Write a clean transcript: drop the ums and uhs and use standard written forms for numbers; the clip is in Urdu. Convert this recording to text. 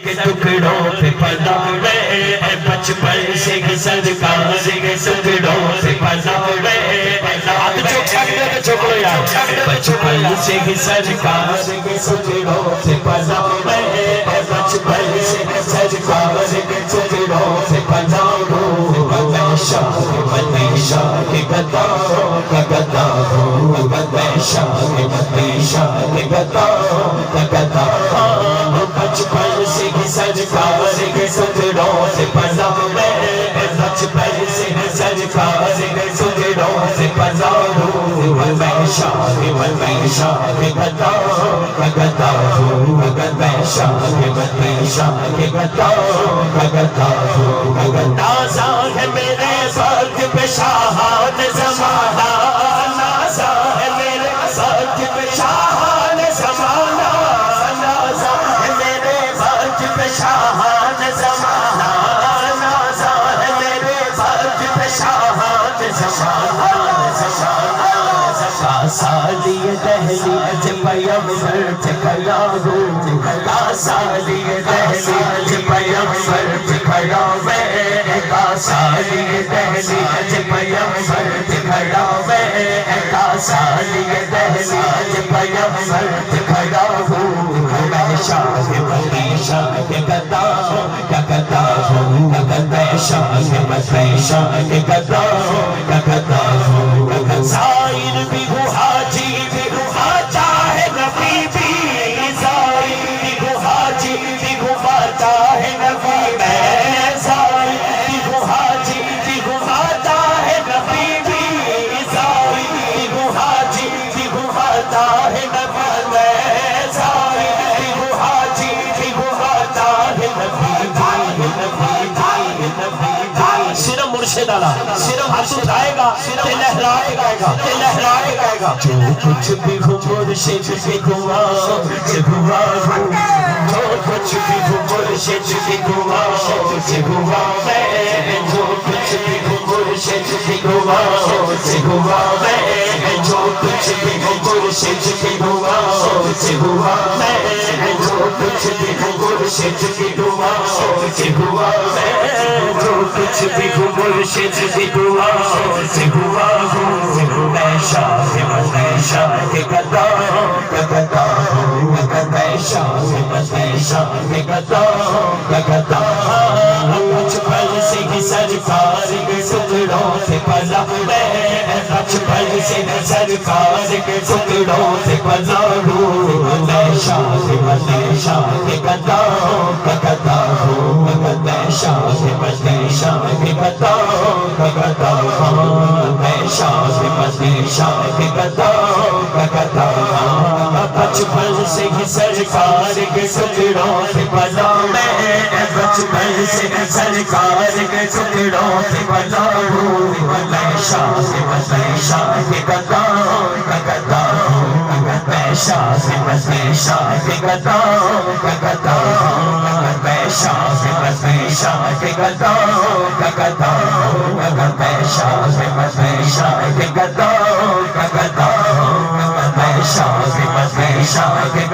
کے ٹکڑوں پہ پلا میں بچپن سے ہی سرکار کے ٹکڑوں پہ پلا میں بچپن سے ہی سرکار کے ٹکڑوں پہ پلا میں بچپن سے سرکار کے ٹکڑوں پہ پلا میں شاہ کے گداؤں کا گدا ہوں میں شاہ کے گداؤں کا گدا ہوں بچپن سے ہی سرکار کے ٹکڑوں سے پلا میں بچپن سے ہی سرکار کے ٹکڑوں سے پلا ہوں میں شاہ کے گداؤں کا گدا ہوں میں شاہ کے گداؤں کا گدا ہوں نازا ہے میرے وقت پہ شاہان زمانہ نازا ہے میرے وقت پہ شاہان زمانہ نازا ہے میرے وقت پہ شاہان زمانہ نازا ہے میرے وقت پہ شاہان زمانہ سالی دہلی پیغمبر کھڑا ہوں سالی دہلی پیغمبر کھڑا میں سالی دہلی پیغمبر کھڑا میں سالی دہلی پیغمبر کھڑا ہوں میں شاہ کے گدا کا گدا ہوں میں شاہ کے گدا کا گدا ہوں زائر بھی ہوں حاجی بھی ہوں آتا ہے نبی بھی زائر بھی ہوں حاجی بھی ہوں آتا ہے نبی میں زائر بھی ہوں حاجی بھی ہوں آتا ہے نبی بھی زائر بھی ہوں حاجی بھی ہوں آتا ہے نبی میں زائر بھی ہوں حاجی بھی ہوں آتا ہے صرف مرشد آلہ صرف ہاتھ اٹھائے گا تے لہرائے گا جو کچھ بھی ہو مرشد بھی ہوا سے ہوا جو کچھ بھی ہو مرشد بھی ہوا سے ہوا میں جو کچھ بھی ہو مرشد بھی ہوا سے ہوا میں جو کچھ بھی ہو مرشد بھی ہوا سے ہوا میں جو کچھ بھی ہو مرشد بھی ہوا سے ہوا میں جو کچھ بھی ہو مرشد بھی ہوا سے ہوا ہوں میں شاہ کے گدا کا گدا ہوں میں شاہ کے گدا کا گدا بچپن سے ہی سرکار کے ٹکڑوں سے پلا میں بچپن سے ہی سرکار کے ٹکڑوں سے پلا ہوں میں شاہ کے گدا کا گدا ہوں میں شاہ کے گدا کا گدا ہوں میں شاہ کے گدا کا گدا بچپن سے ہی سرکار کے ٹکڑوں سے پلا میں بچپن سے ہی سرکار کے ٹکڑوں سے پلا ہوں میں شاہ کے گدا کا گدا ہوں میں شاہ کے گدا کا گدا ہوں میں شاہ کے گدا کا گدا ہوں میں شاہ کے گدا کا گدا ہوں میں شاہ کے